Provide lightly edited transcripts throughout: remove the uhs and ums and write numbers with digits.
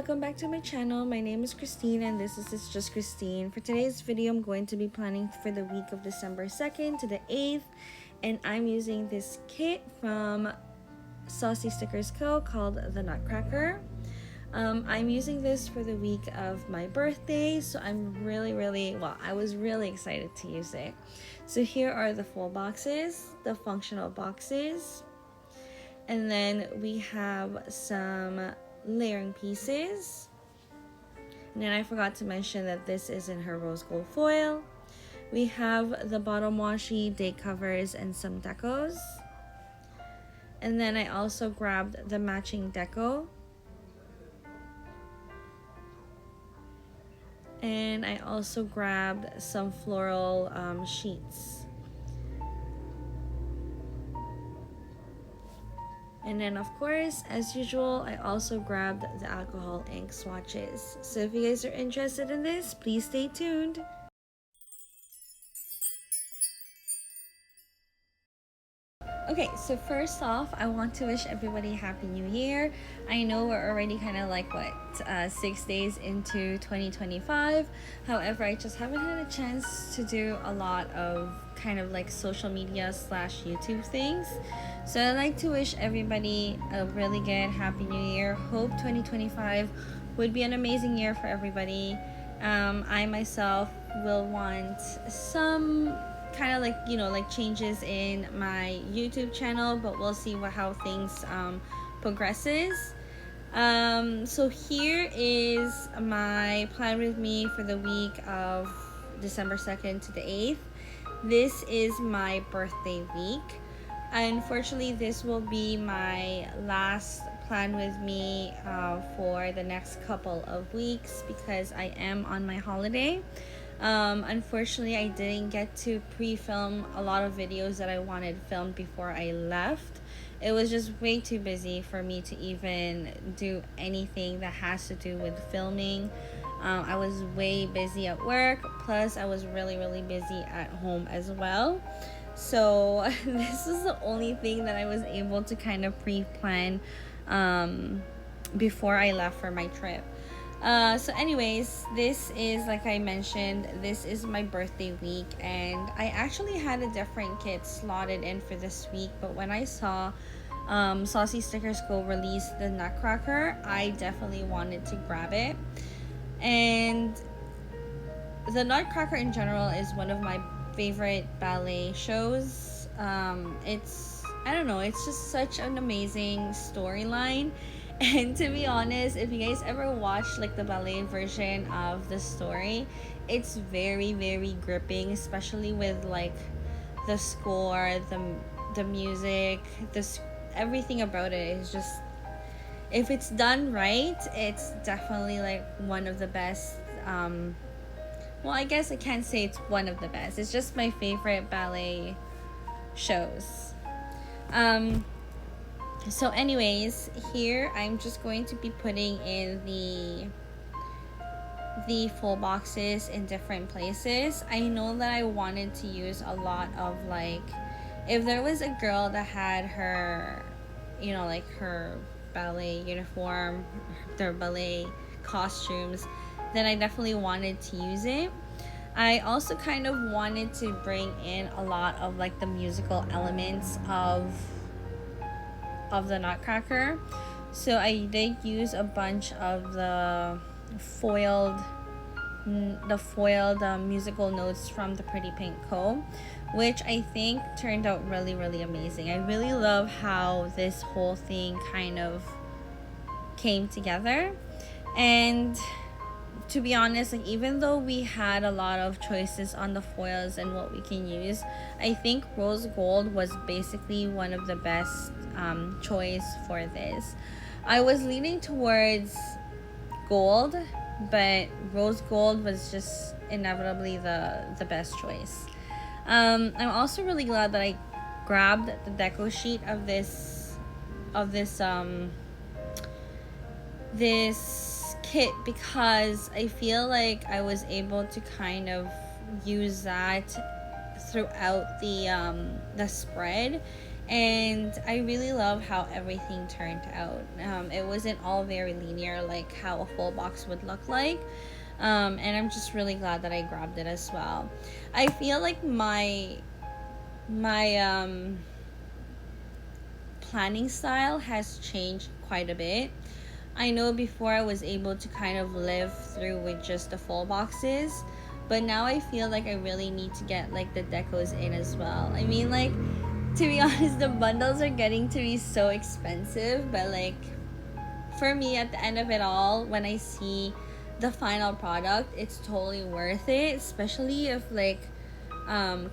welcome back to my channel. My name is Christine and this is It's Just Christine. For today's video, I'm going to be planning for the week of December 2nd to the 8th, and I'm using this kit from Saucy Stickers Co. called the Nutcracker. I'm using this for the week of my birthday, so I was really excited to use it. So here are the full boxes, the functional boxes, and then we have some layering pieces, and then I forgot to mention that this is in her rose gold foil. We have the bottom washi, date covers, and some decos, and then I also grabbed the matching deco, and I also grabbed some floral sheets. And then, of course, as usual, I also grabbed the alcohol ink swatches. So if you guys are interested in this, please stay tuned. Okay, so first off, I want to wish everybody Happy New Year. I know we're already kind of like, 6 days into 2025. However, I just haven't had a chance to do a lot of kind of like social media / YouTube things. So I'd like to wish everybody a really good Happy New Year. Hope 2025 would be an amazing year for everybody. I myself will want some kind of like changes in my YouTube channel, but we'll see how things progresses. So here is my plan with me for the week of December 2nd to the 8th. This is my birthday week. Unfortunately, this will be my last plan with me for the next couple of weeks because I am on my holiday. Unfortunately, I didn't get to pre-film a lot of videos that I wanted filmed before I left. It was just way too busy for me to even do anything that has to do with filming. I was way busy at work, plus I was really busy at home as well. So this is the only thing that I was able to kind of pre-plan before I left for my trip. So anyways, this is, like I mentioned, this is my birthday week, and I actually had a different kit slotted in for this week, but when I saw Saucy Stickers Co. release the Nutcracker, I definitely wanted to grab it. And the Nutcracker in general is one of my favorite ballet shows. I don't know, it's just such an amazing storyline. And to be honest, if you guys ever watched like the ballet version of the story, it's very gripping, especially with like the score, the music, everything about it is just, if it's done right, it's definitely like one of the best. Well, I guess I can't say it's one of the best. It's just my favorite ballet shows. So anyways, here I'm just going to be putting in the full boxes in different places. I know that I wanted to use a lot of, like, if there was a girl that had her, like her ballet uniform, their ballet costumes, then I definitely wanted to use it. I also kind of wanted to bring in a lot of like the musical elements of the Nutcracker. So I did use a bunch of the foiled musical notes from the Pretty Pink Co., which I think turned out really amazing. I really love how this whole thing kind of came together. And to be honest, like, even though we had a lot of choices on the foils and what we can use, I think rose gold was basically one of the best choice for this. I was leaning towards gold, but rose gold was just inevitably the best choice. I'm also really glad that I grabbed the deco sheet of this kit, because I feel like I was able to kind of use that throughout the spread, And I really love how everything turned out. It wasn't all very linear like how a full box would look like. And I'm just really glad that I grabbed it as well. I feel like my planning style has changed quite a bit. I know before I was able to kind of live through with just the full boxes, but now I feel like I really need to get like the decos in as well. I mean, like, to be honest, the bundles are getting to be so expensive, but like, for me, at the end of it all, when I see the final product, it's totally worth it, especially if like um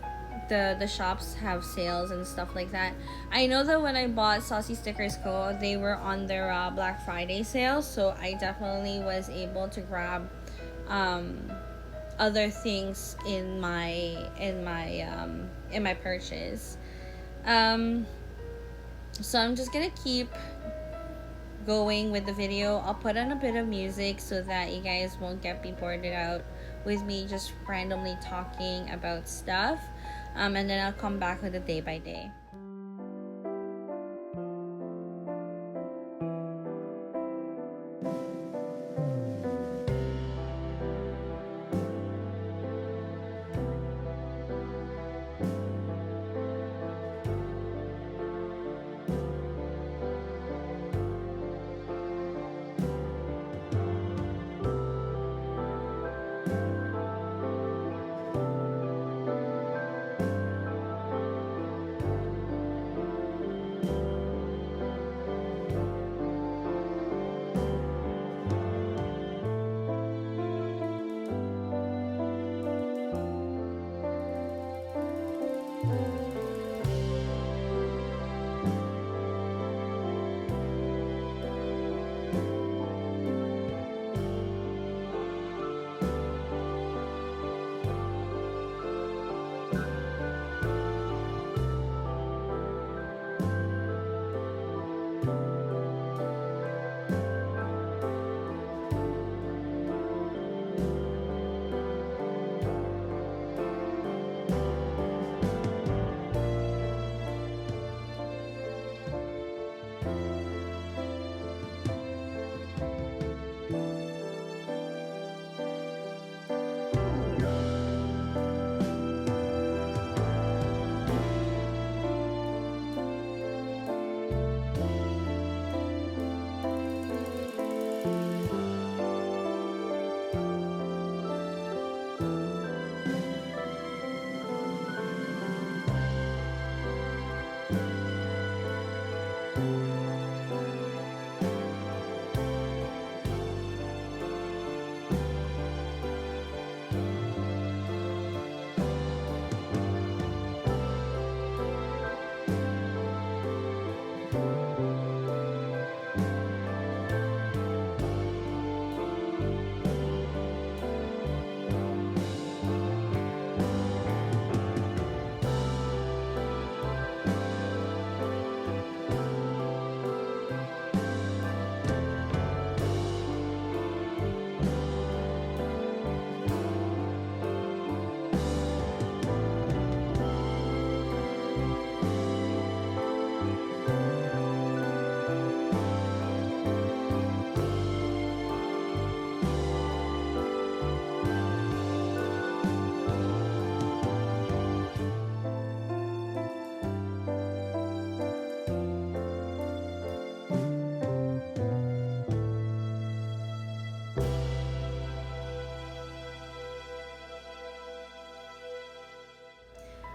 the shops have sales and stuff like that. I know that when I bought Saucy Stickers Co, they were on their Black Friday sale, so I definitely was able to grab um other things in my purchase. um so I'm just gonna keep going with the video. I'll put on a bit of music so that you guys won't get be bored out with me just randomly talking about stuff. And then I'll come back with a day by day.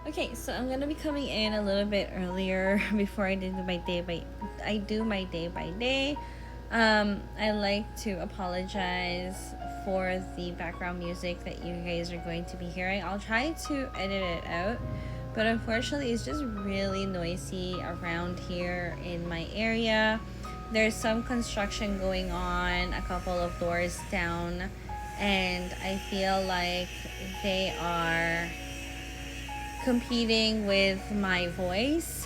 Okay, so I'm gonna be coming in a little bit earlier before I do my day by day. I like to apologize for the background music that you guys are going to be hearing. I'll try to edit it out, but unfortunately, it's just really noisy around here in my area. There's some construction going on a couple of doors down, and I feel like they are competing with my voice.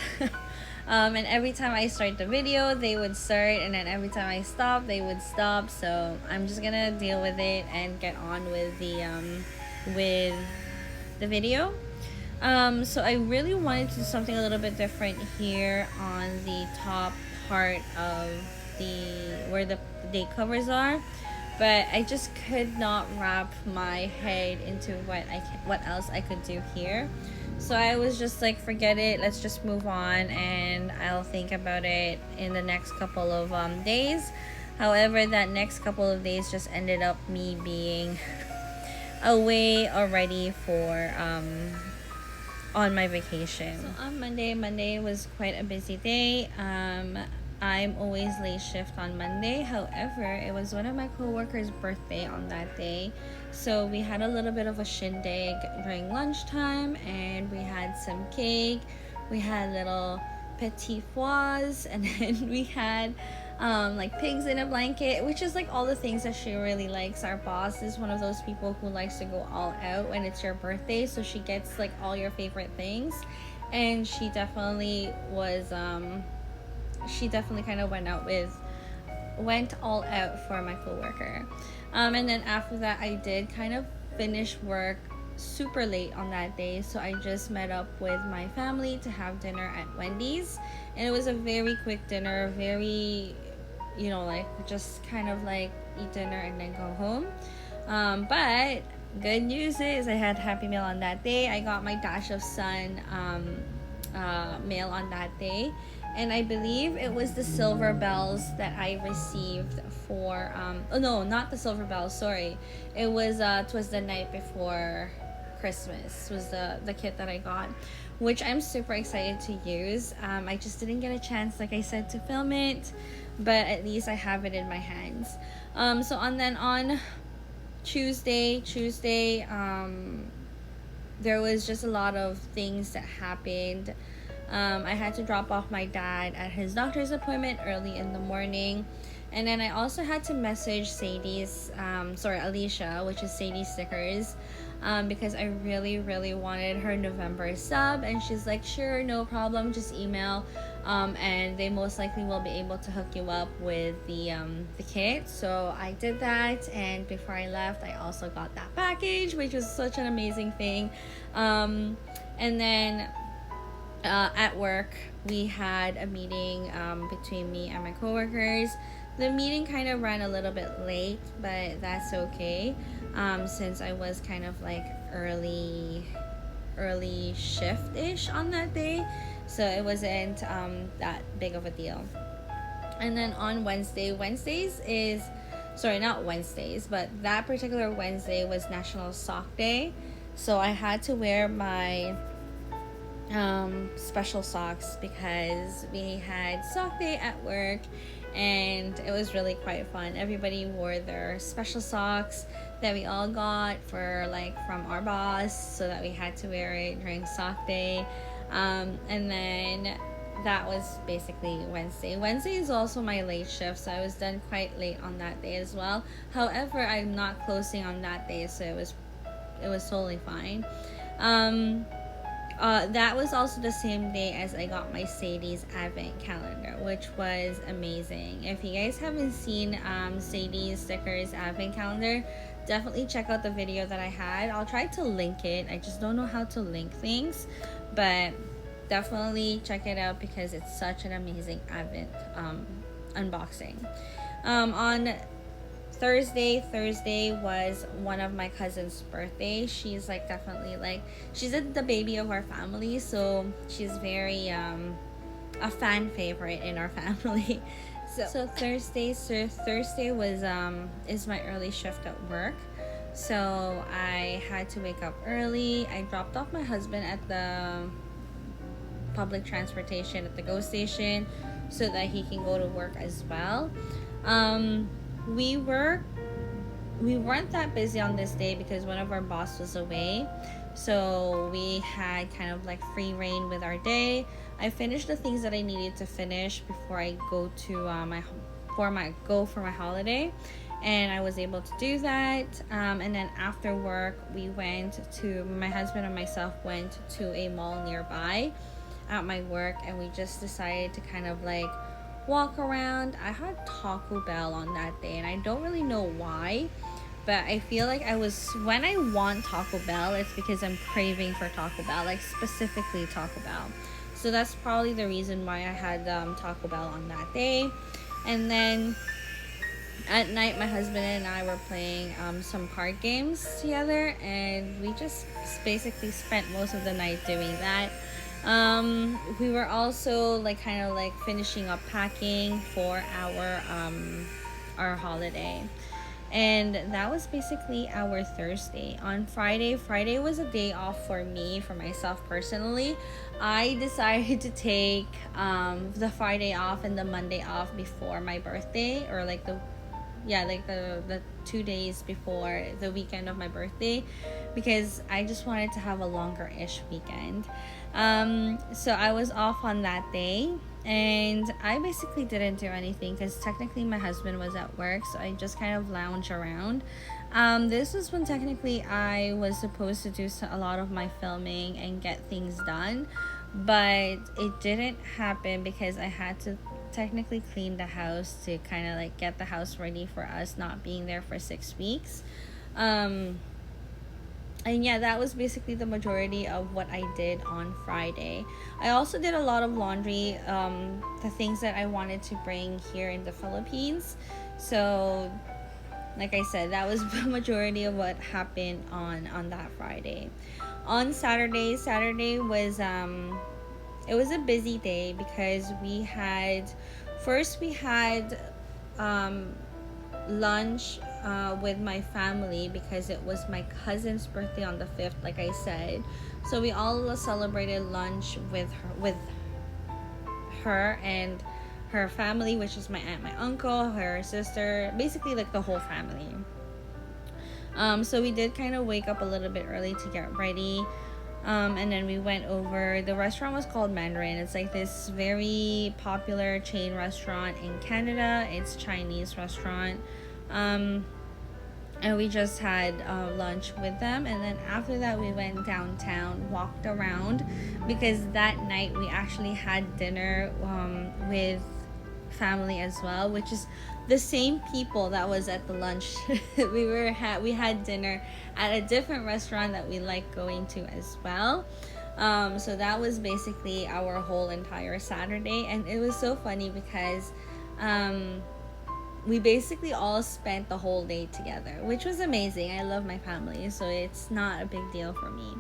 And every time I start the video, they would start, and then every time I stop, they would stop. So I'm just gonna deal with it and get on with the video. So I really wanted to do something a little bit different here on the top part of the where the day covers are, but I just could not wrap my head into what else I could do here. So I was just like, forget it, let's just move on, and I'll think about it in the next couple of days. However, that next couple of days just ended up me being away already for on my vacation. So on Monday was quite a busy day. I'm always late shift on Monday. However, it was one of my coworkers' birthday on that day. So we had a little bit of a shindig during lunchtime, and we had some cake. We had little petit fours, and then we had like pigs in a blanket, which is like all the things that she really likes. Our boss is one of those people who likes to go all out when it's your birthday, so she gets like all your favorite things, and she definitely kind of went all out for my coworker. And then after that, I did kind of finish work super late on that day, so I just met up with my family to have dinner at Wendy's, and it was a very quick dinner, very, like just kind of like eat dinner and then go home. But good news is I had Happy Meal on that day. I got my Dash of Sun mail on that day, and I believe it was the silver bells that I received for oh no, not the silver bells, sorry, it was the night before Christmas was the kit that I got, which I'm super excited to use. I just didn't get a chance, like I said, to film it, but at least I have it in my hands. So on Tuesday, there was just a lot of things that happened. I had to drop off my dad at his doctor's appointment early in the morning. And then I also had to message Alicia, which is Sadie's Stickers, because I really, really wanted her November sub. And she's like, sure, no problem, just email. And they most likely will be able to hook you up with the kit. So I did that. And before I left, I also got that package, which was such an amazing thing. And then at work, we had a meeting between me and my coworkers. The meeting kind of ran a little bit late, but that's okay, since I was kind of like early shift-ish on that day, so it wasn't that big of a deal. And then on that particular Wednesday was National Sock Day, so I had to wear my special socks because we had sock day at work, and it was really quite fun. Everybody wore their special socks that we all got from our boss, so that we had to wear it during sock day. And then that was basically Wednesday. Wednesday is also my late shift, so I was done quite late on that day as well. However, I'm not closing on that day, so it was totally fine. That was also the same day as I got my Sadie's advent calendar, which was amazing. If you guys haven't seen Sadie's Stickers advent calendar, definitely check out the video that I had. I'll try to link it. I just don't know how to link things, but definitely check it out because it's such an amazing advent unboxing. On Thursday was one of my cousin's birthday. She's she's the baby of our family, so she's very a fan favorite in our family. So Thursday was is my early shift at work, so I had to wake up early. I dropped off my husband at the public transportation at the GO station so that he can go to work as well. We weren't that busy on this day because one of our boss was away, so we had kind of like free reign with our day. I finished the things that I needed to finish before I go to for my holiday, and I was able to do that. And then after work, my husband and myself went to a mall nearby at my work, and we just decided to kind of like walk around. I had Taco Bell on that day, and I don't really know why, but I feel like when I want Taco Bell, it's because I'm craving for Taco Bell, like specifically Taco Bell. So that's probably the reason why I had Taco Bell on that day. And then at night, my husband and I were playing some card games together, and we just basically spent most of the night doing that. We were also like kind of like finishing up packing for our holiday. And that was basically our Thursday. On Friday was a day off for me, for myself personally. I decided to take the Friday off and the Monday off before my birthday, or like the 2 days before the weekend of my birthday, because I just wanted to have a longer ish weekend. So I was off on that day, and I basically didn't do anything because technically my husband was at work, so I just kind of lounged around. This was when technically I was supposed to do a lot of my filming and get things done, but it didn't happen because I had to technically clean the house to kind of like get the house ready for us not being there for 6 weeks. And yeah, that was basically the majority of what I did on Friday. I also did a lot of laundry, the things that I wanted to bring here in the Philippines. So like I said, that was the majority of what happened on that Friday. On Saturday was it was a busy day because we had lunch with my family because it was my cousin's birthday on the 5th, like I said. So we all celebrated lunch with her and her family, which is my aunt, my uncle, her sister, basically like the whole family. So we did kind of wake up a little bit early to get ready. And then we went over. The restaurant was called Mandarin. It's like this very popular chain restaurant in Canada. It's Chinese restaurant. And we just had lunch with them, and then after that we went downtown, walked around, because that night we actually had dinner with family as well, which is the same people that was at the lunch. We had dinner at a different restaurant that we like going to as well. So that was basically our whole entire Saturday, and it was so funny because we basically all spent the whole day together, which was amazing. I love my family, so it's not a big deal for me.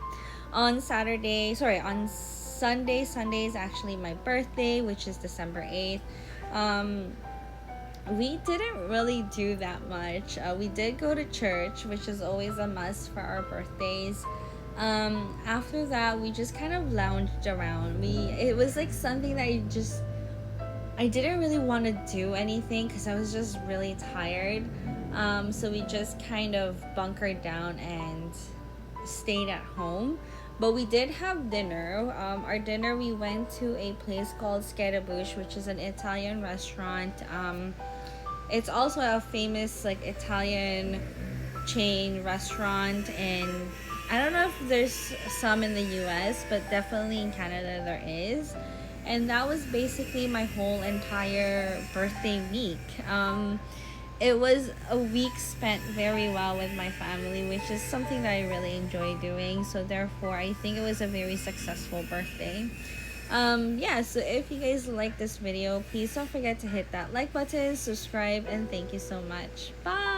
On Sunday is actually my birthday, which is December 8th. We didn't really do that much. We did go to church, which is always a must for our birthdays. After that, we just kind of lounged around. It was like something that I didn't really want to do anything because I was just really tired. So we just kind of bunkered down and stayed at home. But we did have dinner. Our dinner, we went to a place called Scarabouche, which is an Italian restaurant. It's also a famous like Italian chain restaurant, and I don't know if there's some in the US, but definitely in Canada there is. And that was basically my whole entire birthday week. It was a week spent very well with my family, which is something that I really enjoy doing. So therefore, I think it was a very successful birthday. So if you guys like this video, please don't forget to hit that like button, subscribe, and thank you so much. Bye!